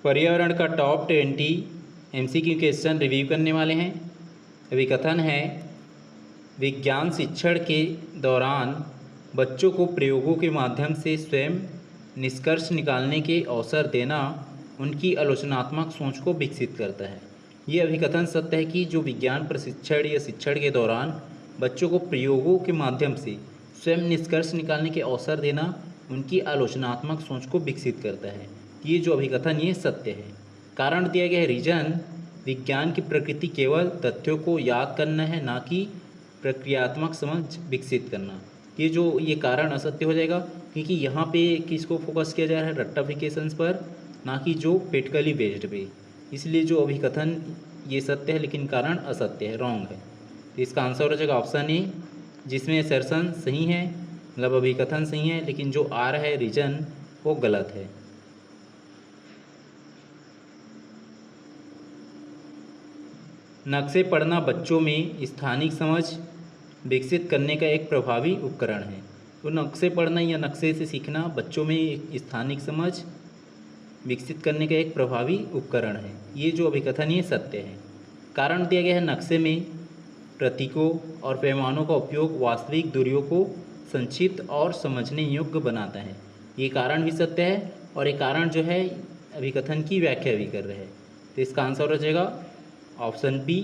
पर्यावरण का top 20 MCQ question review करने वाले हैं। अभिकथन है, विज्ञान शिक्षण के दौरान बच्चों को प्रयोगों के माध्यम से स्वयं निष्कर्ष निकालने के अवसर देना उनकी आलोचनात्मक सोच को विकसित करता है। ये अभिकथन सत्य है कि जो विज्ञान प्रशिक्षण या शिक्षण के दौरान बच्चों को प्रयोगों के माध्यम से स्वयं निष्कर्ष निकालने के अवसर देना उनकी आलोचनात्मक सोच को विकसित करता है। ये जो अभिकथन ये सत्य है। कारण दिया गया है, रीजन, विज्ञान की प्रकृति केवल तथ्यों को याद करना है, ना कि प्रक्रियात्मक समझ विकसित करना। ये कारण असत्य हो जाएगा, क्योंकि यहाँ पे किसको फोकस किया जा रहा है, रट्टाफिकेशंस पर, ना कि जो पेटकली बेस्ड पे। इसलिए जो अभिकथन ये सत्य है लेकिन कारण असत्य है, रॉन्ग है। तो इसका आंसर हो जाएगा ऑप्शन ए, जिसमें असर्शन सही है, मतलब अभिकथन सही है, लेकिन जो आ रहा है रीजन वो गलत है। नक्शे पढ़ना बच्चों में स्थानिक समझ विकसित करने का एक प्रभावी उपकरण है। तो नक्शे पढ़ना या नक्शे से सीखना बच्चों में स्थानिक समझ विकसित करने का एक प्रभावी उपकरण है। ये जो अभिकथन ये सत्य है। कारण दिया गया है, नक्शे में प्रतीकों और पैमानों का उपयोग वास्तविक दूरियों को संक्षिप्त और समझने योग्य बनाता है। ये कारण भी सत्य है, और ये कारण जो है अभिकथन की व्याख्या भी कर रहे हैं। तो इसका आंसर हो जाएगा ऑप्शन बी,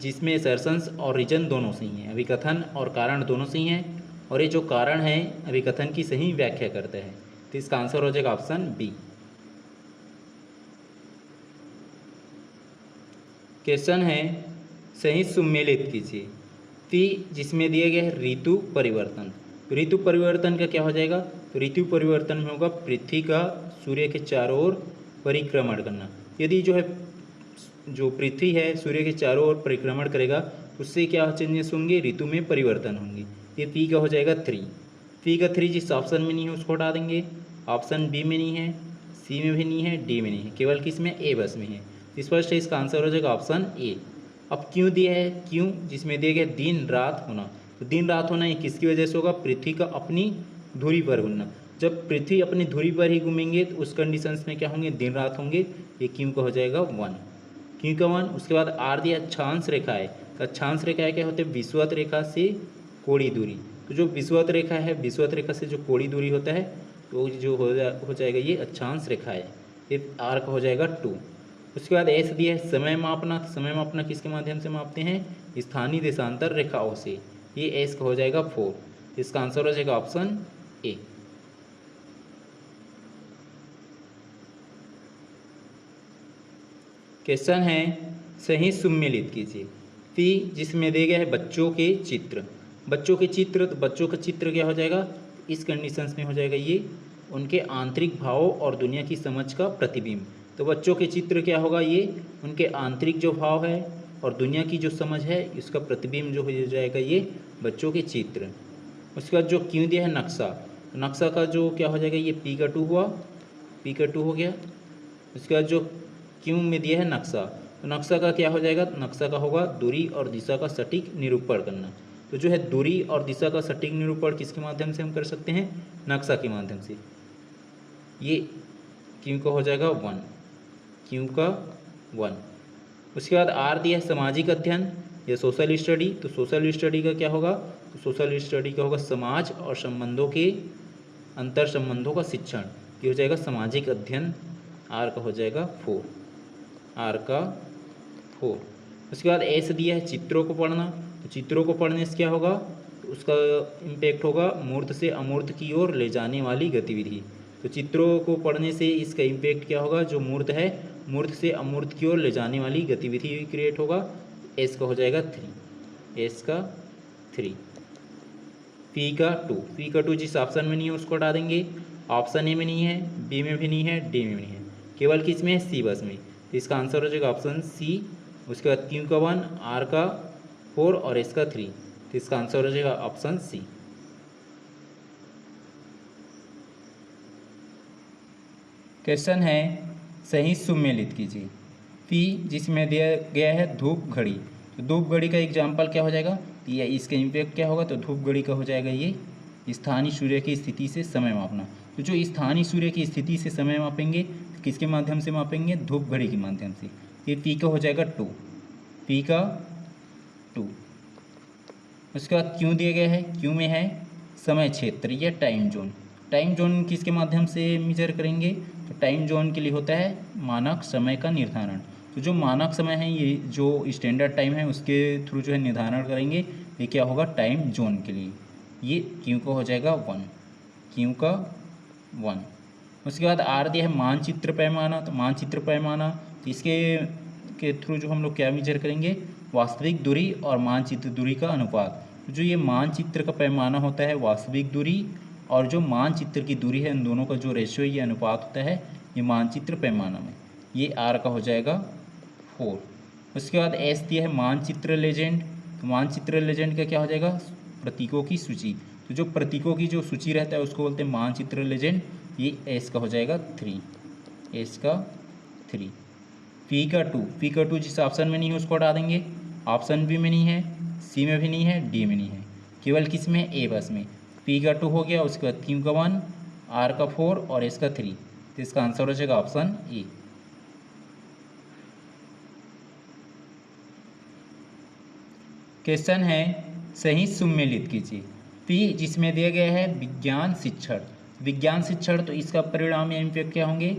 जिसमें असर्शंस और रीजन दोनों सही हैं, अभिकथन और कारण दोनों सही हैं, और ये जो कारण है अभिकथन की सही व्याख्या करते हैं। तो इसका आंसर हो जाएगा ऑप्शन बी। क्वेश्चन है, सही सुमेलित कीजिए। ती, जिसमें दिया गया है ऋतु परिवर्तन। ऋतु परिवर्तन का क्या हो जाएगा, तो ऋतु परिवर्तन में होगा पृथ्वी का सूर्य के चारों ओर परिक्रमण करना। यदि जो पृथ्वी है सूर्य के चारों ओर परिक्रमण करेगा, उससे क्या चेंजेस होंगे, ऋतु में परिवर्तन होंगे। ये पी का हो जाएगा 3। पी का 3 जिस ऑप्शन में नहीं है उसको हटा देंगे। ऑप्शन बी में नहीं है, सी में भी नहीं है, डी में नहीं है, केवल किस में, ए बस में है। स्पष्ट है, इसका आंसर हो जाएगा ऑप्शन ए। अब क्यों दिया है, क्यों, जिसमें दिया गया दिन रात होना। तो दिन रात होना ये किसकी वजह से होगा, पृथ्वी का अपनी धुरी पर घूमना। जब पृथ्वी अपनी धुरी पर ही घूमेंगे तो उस कंडीशंस में क्या होंगे, दिन रात होंगे। ये क्यों का हो जाएगा 1, क्यों का 1। उसके बाद आर दिया अक्षांश रेखाएं। तो अक्षांश रेखाएं क्या होते हैं, विषुवत रेखा से कोणीय दूरी। तो जो विषुवत रेखा है, विषुवत रेखा से जो कोणीय दूरी होता है, तो जो हो जाएगा ये अक्षांश रेखाएं। ये आर का हो जाएगा 2। उसके बाद एस दिया है समय मापना। समय मापना किसके माध्यम से मापते हैं, स्थानीय देशांतर रेखाओं से। ये एस का हो जाएगा 4। इसका आंसर हो जाएगा ऑप्शन ए। क्वेश्चन है, सही सुमेलित कीजिए। ती, जिसमें दिए गए है बच्चों के चित्र। बच्चों के चित्र, तो बच्चों का चित्र क्या हो जाएगा, इस कंडीशंस में हो जाएगा ये उनके आंतरिक भावों और दुनिया की समझ का प्रतिबिंब। तो बच्चों के चित्र क्या होगा, ये उनके आंतरिक जो भाव है और दुनिया की जो समझ है इसका प्रतिबिंब जो हो जाएगा ये बच्चों के चित्र। उसके बाद जो क्यों दिया है नक्शा, तो नक्शा का जो क्या हो जाएगा, ये पी का 2 हुआ, पी का 2 हो गया। उसके बाद जो क्यों में दिया है नक्शा, तो नक्शा का क्या हो जाएगा, नक्शा का होगा दूरी और दिशा का सटीक निरूपण करना। तो जो है दूरी और दिशा का सटीक निरूपण किसके माध्यम से हम कर सकते हैं, नक्शा के माध्यम से। ये क्यों का हो जाएगा 1, क्यों का 1। उसके बाद आर दिया है सामाजिक अध्ययन या सोशल स्टडी। तो सोशल स्टडी का क्या होगा, तो सोशल स्टडी का होगा समाज और संबंधों के अंतर संबंधों का शिक्षण। ये हो जाएगा सामाजिक अध्ययन। आर का हो जाएगा 4, आर का 4। उसके बाद एस दिया है चित्रों को पढ़ना। तो चित्रों को पढ़ने से क्या होगा, तो उसका इम्पैक्ट होगा मूर्त से अमूर्त की ओर ले जाने वाली गतिविधि। तो चित्रों को पढ़ने से इसका इम्पैक्ट क्या होगा, जो मूर्त है मूर्त से अमूर्त की ओर ले जाने वाली गतिविधि क्रिएट होगा। एस का हो जाएगा 3, एस का 3। पी का 2, पी का 2 जिस ऑप्शन में नहीं है उसको हटा देंगे। ऑप्शन ए में नहीं है, बी में भी नहीं है, डी में भी नहीं है, केवल किस में है, सी बस में। तो इसका आंसर हो जाएगा ऑप्शन सी। उसके बाद क्यू का 1, आर का 4 और एस का 3। तो इसका आंसर हो जाएगा ऑप्शन सी। क्वेश्चन है, सही सुमेलित कीजिए। पी, जिसमें दिया गया है धूप घड़ी। तो धूप घड़ी का एग्जाम्पल क्या हो जाएगा, ये इसका इम्पैक्ट क्या होगा, तो धूप घड़ी का हो जाएगा ये स्थानीय सूर्य की स्थिति से समय मापना। तो जो स्थानीय सूर्य की स्थिति से समय मापेंगे किसके माध्यम से मापेंगे, धूप घड़ी के माध्यम से। ये पी का हो जाएगा 2, पी का 2। उसके बाद क्यू दिया गया है, क्यू में है समय क्षेत्र या टाइम जोन। टाइम जोन किसके माध्यम से मेजर करेंगे, तो टाइम जोन के लिए होता है मानक समय का निर्धारण। तो जो मानक समय है, ये जो स्टैंडर्ड टाइम है उसके थ्रू जो है निर्धारण करेंगे, ये क्या होगा टाइम जोन के लिए। ये क्यू का हो जाएगा 1, क्यू का 1। उसके बाद आर दिया है मानचित्र पैमाना। तो मानचित्र पैमाना, तो इसके के थ्रू जो हम लोग क्या मेजर करेंगे, वास्तविक दूरी और मानचित्र दूरी का अनुपात। तो जो ये मानचित्र का पैमाना होता है वास्तविक दूरी और जो मानचित्र की दूरी है, इन दोनों का जो रेशियो ये अनुपात होता है, ये मानचित्र पैमाना में, ये आर का हो जाएगा 4। उसके बाद एस दिया है मानचित्र लेजेंड। तो मानचित्र लेजेंड का क्या हो जाएगा, प्रतीकों की सूची। तो जो प्रतीकों की जो सूची रहता है उसको बोलते हैं मानचित्र लेजेंड। ये एस का हो जाएगा 3, एस का 3। पी का 2, पी का 2 जिस ऑप्शन में नहीं है उसको हटा देंगे, ऑप्शन बी में नहीं है, सी में भी नहीं है, डी में नहीं है, केवल किस में, ए बस में। पी का 2 हो गया, उसके बाद क्यू का 1, आर का 4 और एस का 3। तो इसका आंसर हो जाएगा ऑप्शन ए। क्वेश्चन है सही सुमेलित कीजिए। पी जिसमें दिया गया है विज्ञान शिक्षण। विज्ञान शिक्षण, तो इसका परिणाम या इम्पैक्ट क्या होंगे,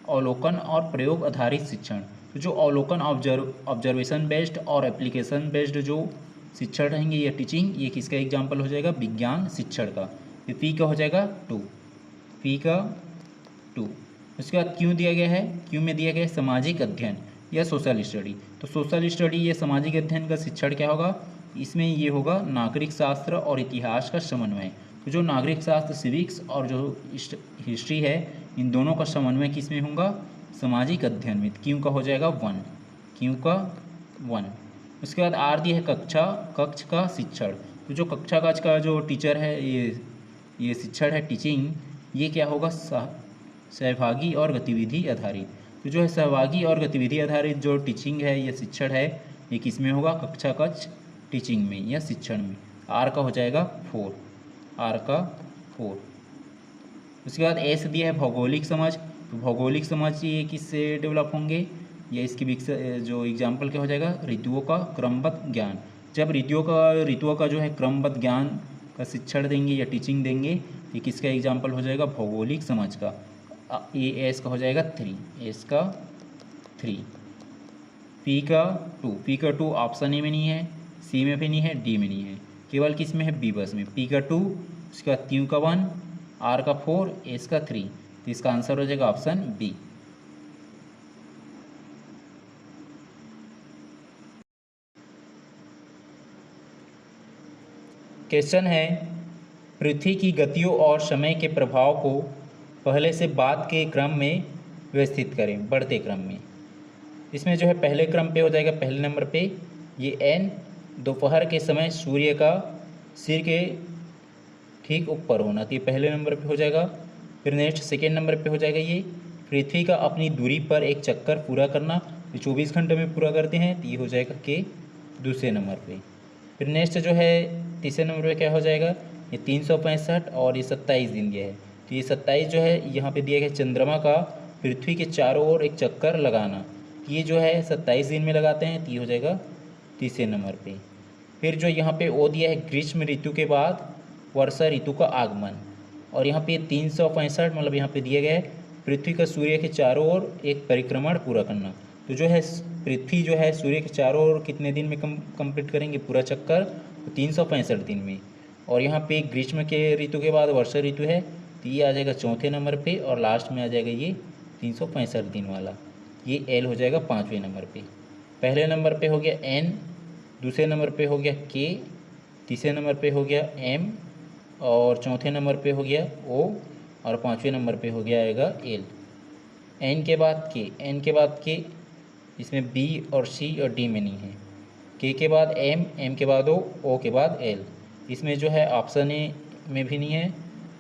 अवलोकन और प्रयोग आधारित शिक्षण। तो जो अवलोकन ऑब्जर्वेशन बेस्ड और एप्लीकेशन बेस्ड जो शिक्षण रहेंगे या टीचिंग, ये किसका एग्जाम्पल हो जाएगा, विज्ञान शिक्षण का। ये पी का हो जाएगा 2, पी का 2। उसके बाद क्यू दिया गया है, क्यू में दिया गया है सामाजिक अध्ययन या सोशल स्टडी। तो सोशल स्टडी या सामाजिक अध्ययन का शिक्षण क्या होगा, इसमें ये होगा नागरिक शास्त्र और इतिहास का समन्वय। तो जो नागरिक शास्त्र सिविक्स और जो हिस्ट्री है, इन दोनों का समन्वय किस में होगा, सामाजिक अध्ययन में। क्यू का हो जाएगा 1, क्यू का 1। उसके बाद आर दिया है कक्ष का शिक्षण। तो जो कक्षा कक्ष का जो टीचर है, ये शिक्षण है टीचिंग, ये क्या होगा, सहभागी और गतिविधि आधारित। तो जो है सहभागी और गतिविधि आधारित जो टीचिंग है या शिक्षण है, ये किस में होगा, कक्षा कक्ष टीचिंग में या शिक्षण में। आर का हो जाएगा 4, आर का 4। उसके बाद एस दिया है भौगोलिक समझ। तो भौगोलिक समझ ये किससे डेवलप होंगे, या इसकी जो एग्जाम्पल क्या हो जाएगा, ऋतुओं का क्रमबद्ध ज्ञान। जब ऋतुओं का जो है क्रमबद्ध ज्ञान का शिक्षण देंगे या टीचिंग देंगे, ये किसका एग्जाम्पल हो जाएगा, भौगोलिक समझ का। ये एस का हो जाएगा 3, एस का 3। पी का 2, पी का 2 ऑप्शन ए में नहीं है, सी में भी नहीं है, डी में नहीं है, केवल किस में है, बी बस में। पी का 2, उसके बाद क्यू का 1, आर का 4, एस का 3। तो इसका आंसर हो जाएगा ऑप्शन बी। क्वेश्चन है पृथ्वी की गतियों और समय के प्रभाव को पहले से बाद के क्रम में व्यवस्थित करें, बढ़ते क्रम में। इसमें जो है पहले क्रम पे हो जाएगा, पहले नंबर पे ये एन, दोपहर के समय सूर्य का सिर के ठीक ऊपर होना, तो ये पहले नंबर पे हो जाएगा। फिर नेक्स्ट सेकेंड नंबर पे हो जाएगा ये पृथ्वी का अपनी दूरी पर एक चक्कर पूरा करना, ये 24 घंटे में पूरा करते हैं, तो ये हो जाएगा के दूसरे नंबर पे। फिर नेक्स्ट जो है तीसरे नंबर पे क्या हो जाएगा, ये 365 और ये 27 दिन के है। तो ये 27 जो है यहाँ पे दिया गया चंद्रमा का पृथ्वी के चारों ओर एक चक्कर लगाना, ये जो है 27 दिन में लगाते हैं, तो ये हो जाएगा तीसरे नंबर पे। फिर जो यहाँ पे ओ दिया है ग्रीष्म ऋतु के बाद वर्षा ऋतु का आगमन, और यहाँ पे 365 मतलब यहाँ पे दिया गया है पृथ्वी का सूर्य के चारों ओर एक परिक्रमण पूरा करना। तो जो है पृथ्वी जो है सूर्य के चारों ओर कितने दिन में कंप्लीट करेंगे पूरा चक्कर, तो 365 दिन में। और यहाँ पे ग्रीष्म के ऋतु के बाद वर्षा ऋतु है, तो ये आ जाएगा चौथे नंबर पे, और लास्ट में आ जाएगा ये 365 दिन वाला, ये एल हो जाएगा 5वें नंबर पे। पहले नंबर पे हो गया एन, दूसरे नंबर पे हो गया के, तीसरे नंबर पे हो गया एम, और चौथे नंबर पे हो गया ओ, और 5वें नंबर पे हो गया आएगा एल। एन के बाद के, एन के बाद के, इसमें बी और सी और डी में नहीं है। के बाद एम, एम के बाद ओ के बाद एल। इसमें जो है ऑप्शन ए में भी नहीं है,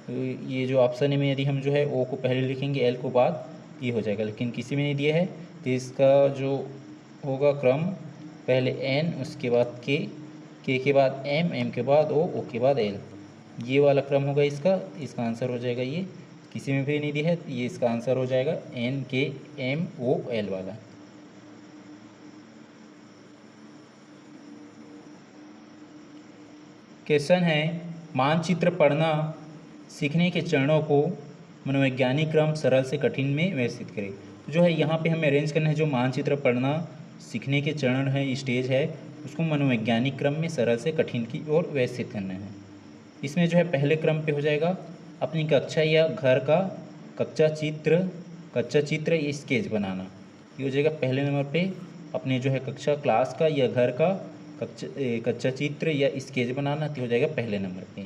तो ये जो ऑप्शन ए में यदि हम जो है ओ को पहले लिखेंगे एल को बाद, ये हो जाएगा, लेकिन किसी में नहीं दिया है। तो इसका जो होगा क्रम पहले एन, उसके बाद के बाद एम, एम के बाद ओ के बाद एल, ये वाला क्रम होगा इसका। इसका आंसर हो जाएगा ये किसी में भी नहीं दी है, तो ये इसका आंसर हो जाएगा NKMOL वाला। क्वेश्चन है, मानचित्र पढ़ना सीखने के चरणों को मनोवैज्ञानिक क्रम सरल से कठिन में व्यवस्थित करें। तो जो है यहाँ पे हमें अरेंज करना है, जो मानचित्र पढ़ना सीखने के चरण है, स्टेज है, उसको मनोवैज्ञानिक क्रम में सरल से कठिन की ओर व्यवस्थित करना है। इसमें जो है पहले क्रम पे हो जाएगा अपनी कक्षा या घर का कच्चा चित्र या स्केच बनाना। ये हो जाएगा पहले नंबर पे, अपने जो है कक्षा क्लास का या घर का कच्चा चित्र या स्केच बनाना, तो हो जाएगा पहले नंबर पे।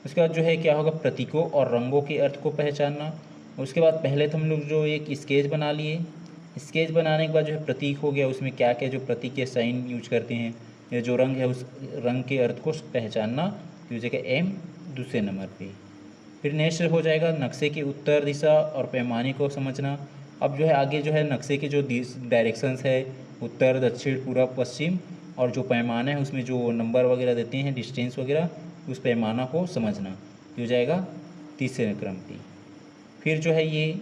उसके बाद जो है क्या होगा, प्रतीकों और रंगों के अर्थ को पहचानना। उसके बाद पहले तो हम लोग जो एक स्केच बना लिए, स्केच बनाने के बाद जो है प्रतीक हो गया, उसमें क्या क्या जो प्रतीक के साइन यूज करते हैं या जो रंग है उस रंग के अर्थ को पहचानना, तो हो जाएगा M दूसरे नंबर पे। फिर नेक्स्ट हो जाएगा नक्शे की उत्तर दिशा और पैमाने को समझना। अब जो है आगे जो है नक्शे के जो डायरेक्शंस है, उत्तर दक्षिण पूर्व पश्चिम, और जो पैमाना है उसमें जो नंबर वगैरह देते हैं, डिस्टेंस वगैरह, उस पैमाना को समझना, ये हो जाएगा तीसरे क्रम पे। फिर जो है ये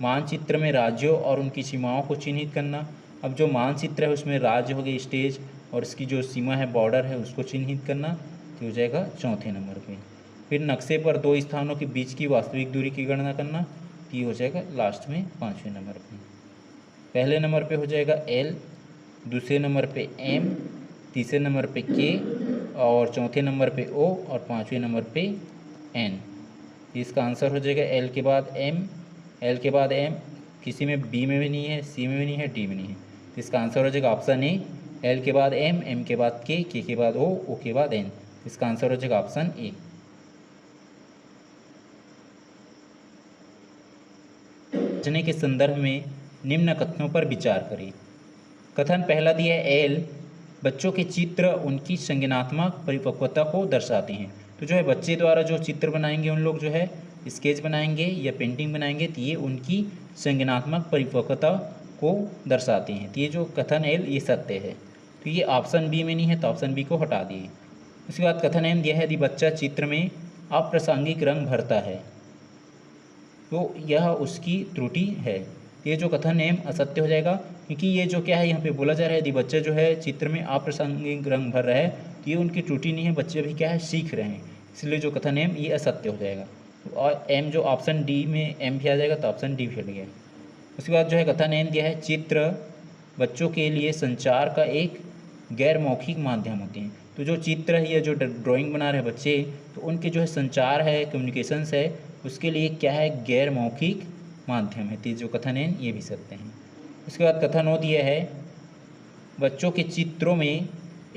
मानचित्र में राज्यों और उनकी सीमाओं को चिन्हित करना। अब जो मानचित्र है उसमें राज्य हो गए स्टेज, और इसकी जो सीमा है बॉर्डर है उसको चिन्हित करना, तो हो जाएगा चौथे नंबर पे। फिर नक्शे पर दो स्थानों के बीच की वास्तविक दूरी की गणना करना, तो ये हो जाएगा लास्ट में पाँचवें नंबर पे। पहले नंबर पे हो जाएगा L, दूसरे नंबर पे M, तीसरे नंबर पे K, और चौथे नंबर पे O, और पाँचवें नंबर पे N। इसका आंसर हो जाएगा L के बाद M, L के बाद M, किसी में B में भी नहीं है, C में भी नहीं है, D में नहीं है, तो इसका आंसर हो जाएगा ऑप्शन A, L के बाद M, M के बाद K, K के बाद O, O के बाद N। इसका आंसर हो जाएगा ऑप्शन A। समझने के संदर्भ में निम्न कथनों पर विचार करें। कथन पहला दिया है, L बच्चों के चित्र उनकी संज्ञानात्मक परिपक्वता को दर्शाते हैं। तो जो है बच्चे द्वारा जो चित्र बनाएंगे, उन लोग जो है स्केच बनाएंगे या पेंटिंग बनाएंगे, तो ये उनकी संज्ञानात्मक परिपक्वता को दर्शाते हैं। तो ये जो कथन L ये सत्य है। तो ये ऑप्शन B में नहीं है, तो ऑप्शन B को हटा दिए। उसके बाद कथन M दिया है, यदि बच्चा चित्र में अप्रासंगिक रंग भरता है तो यह उसकी त्रुटि है। ये जो कथन M असत्य हो जाएगा, क्योंकि ये जो क्या है यहाँ पे बोला जा रहा है, यदि बच्चा जो है चित्र में अप्रासंगिक रंग भर रहा है तो ये उनकी त्रुटि नहीं है, बच्चे अभी क्या है सीख रहे हैं, इसलिए जो कथन M ये असत्य हो जाएगा। तो और M जो ऑप्शन D में M भी आ जाएगा, तो ऑप्शन D भी हट गया। उसके बाद जो है कथन N दिया है, चित्र बच्चों के लिए संचार का एक गैर मौखिक माध्यम होते हैं। तो जो चित्र है या जो ड्राइंग बना रहे बच्चे, तो उनके जो है संचार है, कम्युनिकेशंस है, उसके लिए क्या है, गैर मौखिक माध्यम है। तो जो कथन है ये भी सत्य हैं। उसके बाद कथन O दिया है, बच्चों के चित्रों में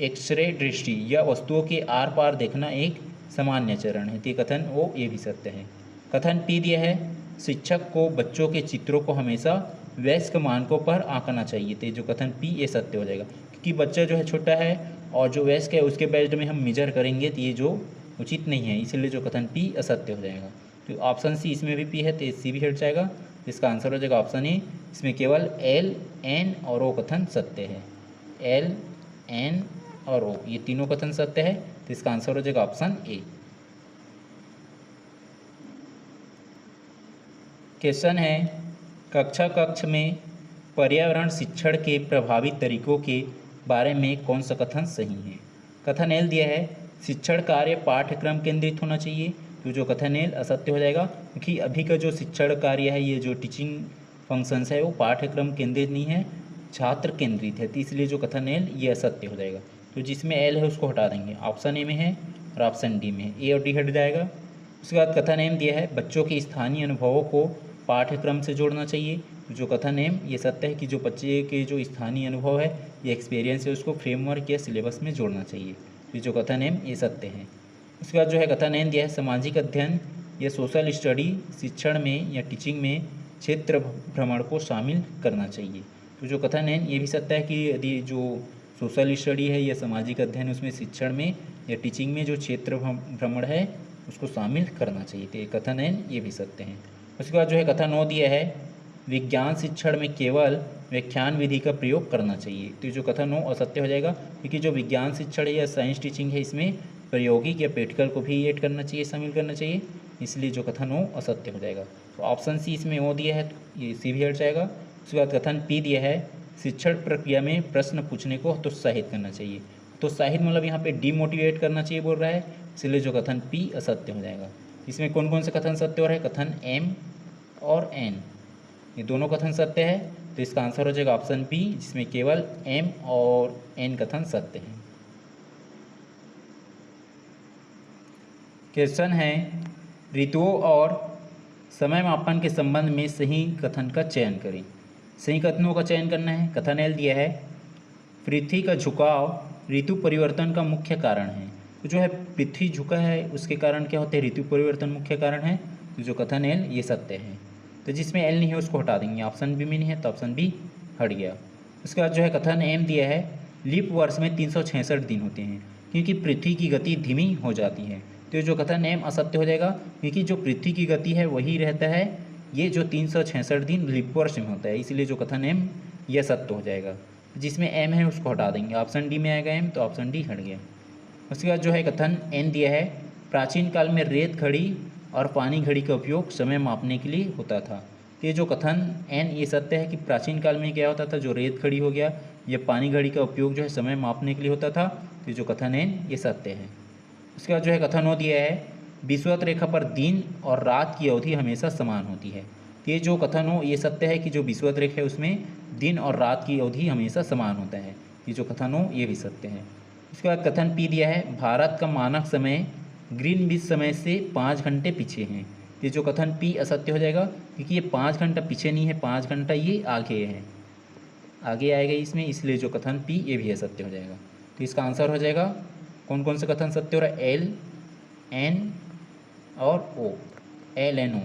एक्सरे दृष्टि या वस्तुओं के आर पार देखना एक सामान्य चरण है। तो कथन O ये भी सत्य है। कथन P दिया है, शिक्षक को बच्चों के चित्रों को हमेशा वयस्क मानकों पर आंकना चाहिए। तो जो कथन P ये सत्य हो जाएगा, क्योंकि बच्चा जो है छोटा है और जो वयस्क है उसके बेस्ड में हम मेजर करेंगे, तो ये जो उचित नहीं है, इसलिए जो कथन P असत्य हो जाएगा। तो ऑप्शन C इसमें भी P है, तो C भी हट जाएगा। इसका आंसर हो जाएगा ऑप्शन A। इसमें केवल L, N और O कथन सत्य है। L, N और O ये तीनों कथन सत्य है, तो इसका आंसर हो जाएगा ऑप्शन A। क्वेश्चन है, कक्ष में पर्यावरण शिक्षण के प्रभावी तरीकों के बारे में कौन सा कथन सही है। कथन L दिया है, शिक्षण कार्य पाठ्यक्रम केंद्रित होना चाहिए। तो जो कथन L असत्य हो जाएगा, क्योंकि अभी का जो शिक्षण कार्य है, ये जो टीचिंग फंक्शंस है, वो पाठ्यक्रम केंद्रित नहीं है, छात्र केंद्रित है। तो इसलिए जो कथन L ये असत्य हो जाएगा। तो जिसमें L है उसको हटा देंगे, ऑप्शन A में है और ऑप्शन D में है, A और D हट जाएगा। उसके बाद कथन M दिया है, बच्चों के स्थानीय अनुभवों को पाठ्यक्रम से जोड़ना चाहिए। जो कथन M ये सत्य है कि जो बच्चे के जो स्थानीय अनुभव है या एक्सपीरियंस है उसको फ्रेमवर्क या सिलेबस में जोड़ना चाहिए। तो जो कथन M ये सत्य है। उसके बाद जो है कथन N दिया है, सामाजिक अध्ययन या सोशल स्टडी शिक्षण में या टीचिंग में क्षेत्र भ्रमण को शामिल करना चाहिए। तो जो कथन N ये भी सत्य है कि यदि जो सोशल स्टडी है या सामाजिक अध्ययन उसमें शिक्षण में या टीचिंग में जो क्षेत्र भ्रमण है उसको शामिल करना चाहिए। तो ये कथन N ये भी सत्य है। उसके बाद जो है कथन O दिया है, विज्ञान शिक्षण में केवल व्याख्यान विधि का प्रयोग करना चाहिए। तो जो कथन O असत्य हो जाएगा, क्योंकि जो विज्ञान शिक्षण है या साइंस टीचिंग है इसमें प्रायोगिक या प्रैक्टिकल को भी ऐड करना चाहिए, शामिल करना चाहिए, इसलिए जो कथन हो असत्य हो जाएगा। तो ऑप्शन सी इसमें ओ दिया है तो ये सी भी हट जाएगा। उसके बाद कथन पी दिया है शिक्षण प्रक्रिया में प्रश्न पूछने को हतोत्साहित करना चाहिए। तो उत्साहित मतलब यहाँ पे डीमोटिवेट करना चाहिए बोल रहा है, इसलिए जो कथन पी असत्य हो जाएगा। इसमें कौन कौन से कथन सत्य हो रहे हैं? कथन एम और एन, ये दोनों कथन सत्य है। तो इसका आंसर हो जाएगा ऑप्शन बी, जिसमें केवल एम और एन कथन सत्य हैं। क्वेश्चन है ऋतुओं और समय मापन के संबंध में सही कथन का चयन करें। सही कथनों का चयन करना है। कथन एल दिया है पृथ्वी का झुकाव ऋतु परिवर्तन का मुख्य कारण है। तो जो है पृथ्वी झुका है उसके कारण क्या होते हैं? ऋतु परिवर्तन मुख्य कारण है। तो जो कथन एल ये सत्य है। तो जिसमें एल नहीं है उसको हटा देंगे, ऑप्शन बी में नहीं है तो ऑप्शन बी हट गया। उसके बाद जो है कथन एम दिया है लीप वर्ष में 366 दिन होते हैं क्योंकि पृथ्वी की गति धीमी हो जाती है। तो जो कथन एम असत्य हो जाएगा क्योंकि जो पृथ्वी की गति है वही रहता है, ये जो 366 दिन लीप वर्ष में होता है, इसलिए जो कथन एम यह सत्य हो जाएगा। जिसमें एम है उसको हटा देंगे, ऑप्शन डी में आएगा एम तो ऑप्शन डी हट गया। उसके बाद जो है कथन एन दिया है प्राचीन काल में रेत घड़ी और पानी घड़ी का उपयोग समय मापने के लिए होता था। तो ये जो कथन एन ये सत्य है कि प्राचीन काल में क्या होता था, जो रेत घड़ी हो गया या पानी घड़ी का उपयोग जो है समय मापने के लिए होता था। तो जो कथन एन ये सत्य है। उसके बाद जो है कथन ओ दिया है विषुवत रेखा पर दिन और रात की अवधि हमेशा समान होती है। ये जो कथन हो ये सत्य है कि जो विषुवत रेखा है उसमें दिन और रात की अवधि हमेशा समान होता है। ये जो कथन हो ये भी सत्य है। उसके बाद कथन पी दिया है भारत का मानक समय ग्रीनविच समय से 5 घंटे पीछे हैं। ये जो कथन पी असत्य हो जाएगा क्योंकि ये 5 घंटा पीछे नहीं है, 5 घंटा ये आगे है, आगे आएगा इसमें, इसलिए जो कथन पी ये भी असत्य हो जाएगा। तो इसका आंसर हो जाएगा कौन कौन से कथन सत्य हो रहा है? एल एन और ओ, एल एन ओ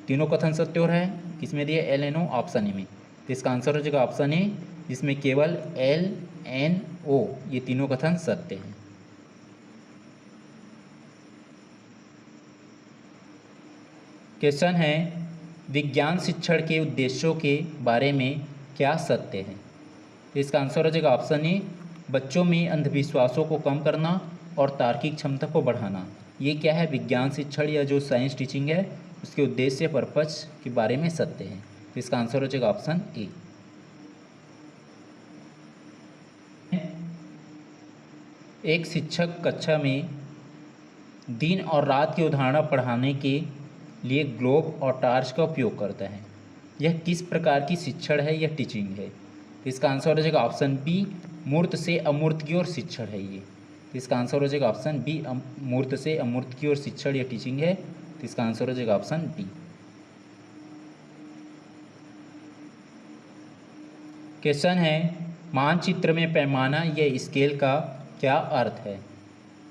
तीनों कथन सत्य हो रहा है। किसमें दिया? L N O option A में। तो इसका आंसर हो जाएगा ऑप्शन ए, जिसमें केवल एल एन ओ ये तीनों कथन सत्य हैं। क्वेश्चन है विज्ञान शिक्षण के उद्देश्यों के बारे में क्या सत्य है? तो इसका आंसर हो जाएगा ऑप्शन ए बच्चों में अंधविश्वासों को कम करना और तार्किक क्षमता को बढ़ाना। ये क्या है? विज्ञान शिक्षण या जो साइंस टीचिंग है उसके उद्देश्य पर्पस के बारे में सत्य है। तो इसका आंसर हो जाएगा ऑप्शन ए। एक शिक्षक कक्षा में दिन और रात की उदाहरण पढ़ाने के लिए ग्लोब और टार्च का उपयोग करता है। यह किस प्रकार की शिक्षण है या टीचिंग है? इसका आंसर हो जाएगा ऑप्शन बी मूर्त से अमूर्त की ओर शिक्षण है ये। तो इसका आंसर हो जाएगा ऑप्शन बी मूर्त से अमूर्त की ओर शिक्षण या टीचिंग है। तो इसका आंसर हो जाएगा ऑप्शन बी। क्वेश्चन है मानचित्र में पैमाना या स्केल का क्या अर्थ है?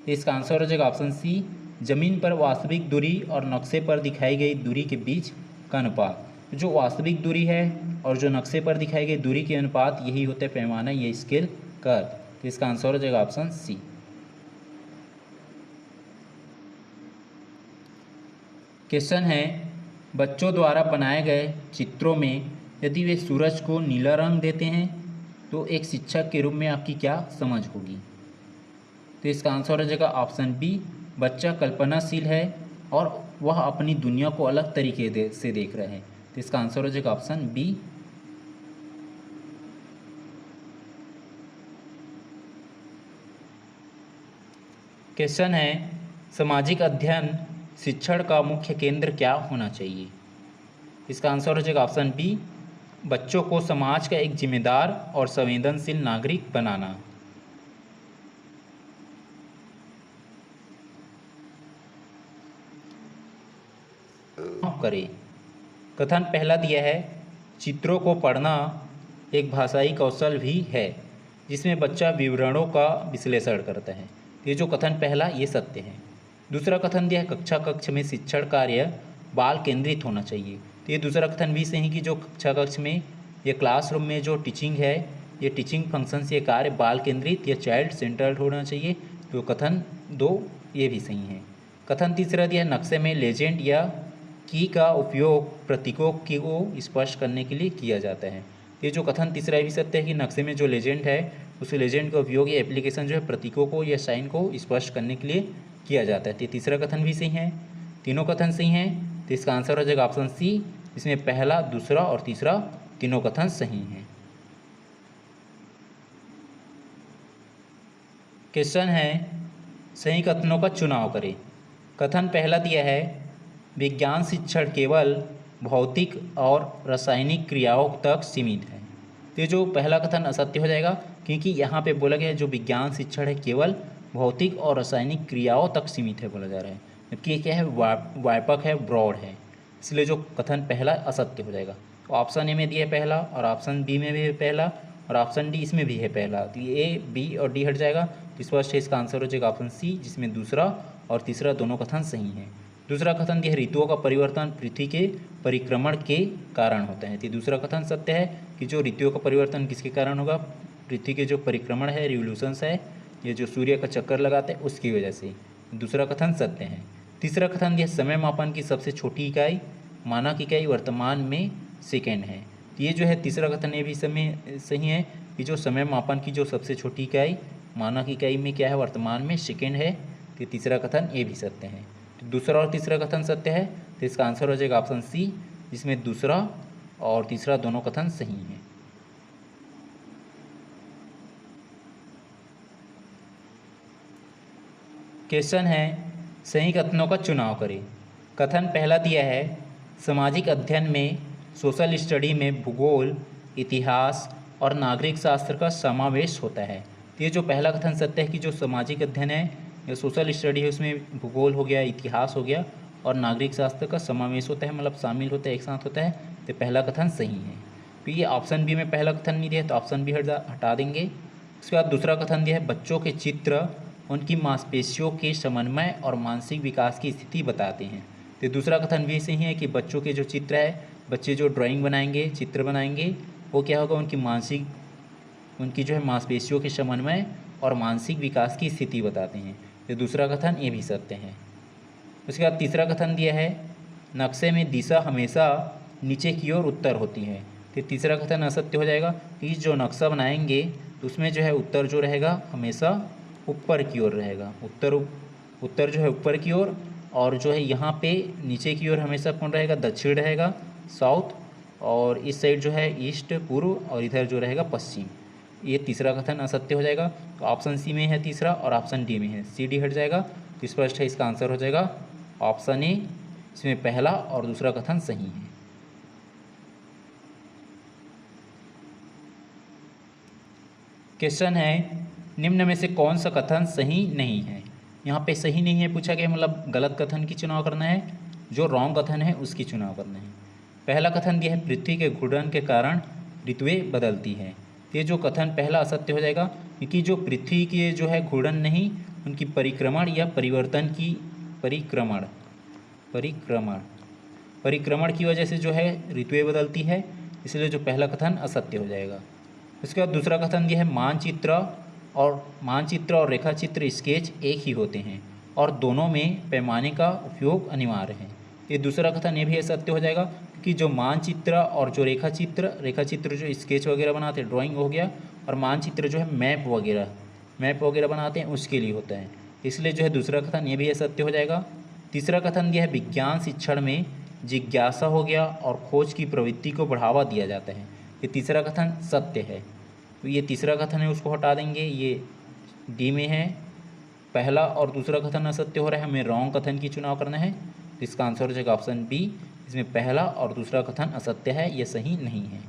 तो इसका आंसर हो जाएगा ऑप्शन सी जमीन पर वास्तविक दूरी और नक्शे पर दिखाई गई दूरी के बीच का अनुपात। जो वास्तविक दूरी है और जो नक्शे पर दिखाई गई दूरी के अनुपात यही होता है पैमाना या स्केल का अर्थ। तो इसका आंसर हो जाएगा ऑप्शन सी। क्वेश्चन है बच्चों द्वारा बनाए गए चित्रों में यदि वे सूरज को नीला रंग देते हैं तो एक शिक्षक के रूप में आपकी क्या समझ होगी? तो इसका आंसर हो जाएगा ऑप्शन बी बच्चा कल्पनाशील है और वह अपनी दुनिया को अलग तरीके से देख रहा है। तो इसका आंसर हो जाएगा ऑप्शन बी। क्वेश्चन है सामाजिक अध्ययन शिक्षण का मुख्य केंद्र क्या होना चाहिए? इसका आंसर हो जाएगा ऑप्शन बी बच्चों को समाज का एक जिम्मेदार और संवेदनशील नागरिक बनाना। करें। कथन पहला दिया है चित्रों को पढ़ना एक भाषाई कौशल भी है जिसमें बच्चा विवरणों का विश्लेषण करता है। ये जो कथन पहला ये सत्य है। दूसरा कथन दिया है कक्ष में शिक्षण कार्य बाल केंद्रित होना चाहिए। तो ये दूसरा कथन भी सही कि जो कक्ष में या क्लासरूम में जो टीचिंग है ये टीचिंग फंक्शन से कार्य बाल केंद्रित या चाइल्ड सेंटर्ड होना चाहिए। तो कथन दो ये भी सही है। कथन तीसरा दिया नक्शे में लेजेंड या की का उपयोग प्रतीकों को स्पष्ट करने के लिए किया जाता है। ये जो कथन तीसरा भी सत्य है कि नक्शे में जो लेजेंड है उस लेजेंड का उपयोग या एप्लीकेशन जो है प्रतीकों को या साइन को स्पष्ट करने के लिए किया जाता है। तो तीसरा कथन भी सही है। तीनों कथन सही हैं, तो इसका आंसर हो जाएगा ऑप्शन सी, इसमें पहला, दूसरा और तीसरा तीनों कथन सही हैं। क्वेश्चन है सही कथनों का चुनाव करें। कथन पहला दिया है विज्ञान शिक्षण केवल भौतिक और रासायनिक क्रियाओं तक सीमित है। तो ये जो पहला कथन असत्य हो जाएगा, क्योंकि यहाँ पे बोला गया है जो विज्ञान शिक्षण है केवल भौतिक और रासायनिक क्रियाओं तक सीमित है बोला जा रहा है, जबकि ये क्या है, व्यापक है, ब्रॉड है, इसलिए जो कथन पहला असत्य हो जाएगा। तो ऑप्शन ए में दिया है पहला, और ऑप्शन बी में भी है पहला, और ऑप्शन डी इसमें भी है पहला, तो ये ए, बी और डी हट जाएगा। तो स्पष्ट है इसका आंसर हो जाएगा ऑप्शन सी, जिसमें दूसरा और तीसरा दोनों कथन सही हैं। दूसरा कथन दिया है ऋतुओं का परिवर्तन पृथ्वी के परिक्रमण के कारण होता है। तो दूसरा कथन सत्य है कि जो ऋतुओं का परिवर्तन किसके कारण होगा, पृथ्वी के जो परिक्रमण है, रिवोल्यूशंस है, ये जो सूर्य का चक्कर लगाते हैं उसकी वजह से, दूसरा कथन सत्य है। तीसरा कथन दिया समय मापन की सबसे छोटी इकाई मानक इकाई वर्तमान में सेकेंड है। तो ये जो है तीसरा कथन ये भी समय सही है कि जो समय मापन की जो सबसे छोटी इकाई मानक इकाई में क्या है, वर्तमान में सेकेंड है। तो तीसरा कथन ये भी सत्य है। तो दूसरा और तीसरा कथन सत्य है, तो इसका आंसर हो जाएगा ऑप्शन सी, जिसमें दूसरा और तीसरा दोनों कथन सही हैं। क्वेश्चन है सही कथनों का चुनाव करें। कथन पहला दिया है सामाजिक अध्ययन में सोशल स्टडी में भूगोल, इतिहास और नागरिक शास्त्र का समावेश होता है। तो ये जो पहला कथन सत्य है कि जो सामाजिक अध्ययन है या सोशल स्टडी है उसमें भूगोल हो गया, इतिहास हो गया और नागरिक शास्त्र का समावेश होता है, मतलब शामिल होता है, एक साथ होता है। तो पहला कथन सही है। तो ये ऑप्शन बी में पहला कथन नहीं दिया है, तो ऑप्शन बी हटा देंगे। उसके बाद दूसरा कथन दिया है बच्चों के चित्र उनकी मांसपेशियों के समन्वय और मानसिक विकास की स्थिति बताते हैं। तो दूसरा कथन भी सही है कि बच्चों के जो चित्र है, बच्चे जो ड्राइंग बनाएंगे, चित्र बनाएंगे, वो क्या होगा, उनकी जो है मांसपेशियों के समन्वय और मानसिक विकास की स्थिति बताते हैं। तो दूसरा कथन ये भी सत्य है। उसके बाद तीसरा कथन दिया है नक्शे में दिशा हमेशा नीचे की ओर उत्तर होती है। तो तीसरा कथन असत्य हो जाएगा कि जो नक्शा बनाएंगे तो उसमें जो है उत्तर जो रहेगा हमेशा ऊपर की ओर रहेगा, उत्तर जो है ऊपर की ओर, और जो है यहाँ पे नीचे की ओर हमेशा कौन रहेगा, दक्षिण रहेगा, साउथ, और इस साइड जो है ईस्ट पूर्व, और इधर जो रहेगा पश्चिम। ये तीसरा कथन असत्य हो जाएगा। तो ऑप्शन सी में है तीसरा और ऑप्शन डी में है, सी डी हट जाएगा। तो स्पष्ट है इसका आंसर हो जाएगा ऑप्शन ए, इसमें पहला और दूसरा कथन सही है। क्वेश्चन है निम्न में से कौन सा कथन सही नहीं है। यहाँ पे सही नहीं है पूछा गया, मतलब गलत कथन की चुनाव करना है, जो रॉन्ग कथन है उसकी चुनाव करना है। पहला कथन दिया है पृथ्वी के घूर्णन के कारण ऋतुएं बदलती है। ये जो कथन पहला असत्य हो जाएगा, क्योंकि जो पृथ्वी के जो है घूर्णन नहीं, उनकी परिक्रमण या परिवर्तन की परिक्रमण की वजह से जो है ऋतुएं बदलती है, इसलिए जो पहला कथन असत्य हो जाएगा। उसके बाद दूसरा कथन दिया है मानचित्र और रेखाचित्र स्केच एक ही होते हैं और दोनों में पैमाने का उपयोग अनिवार्य है। ये दूसरा कथन ये भी असत्य हो जाएगा, क्योंकि जो मानचित्र और जो रेखाचित्र जो स्केच वगैरह बनाते हैं, ड्राइंग हो गया, और मानचित्र जो है मैप वगैरह बनाते हैं उसके लिए होता है, इसलिए जो है दूसरा कथन ये भी असत्य हो जाएगा। तीसरा कथन दिया है विज्ञान शिक्षण में जिज्ञासा हो गया और खोज की प्रवृत्ति को बढ़ावा दिया जाता है। ये तीसरा कथन सत्य है। तो ये तीसरा कथन है उसको हटा देंगे, ये डी में है। पहला और दूसरा कथन असत्य हो रहा है, हमें रॉन्ग कथन की चुनाव करना है। तो इसका आंसर हो जाएगा ऑप्शन बी, इसमें पहला और दूसरा कथन असत्य है, ये सही नहीं है।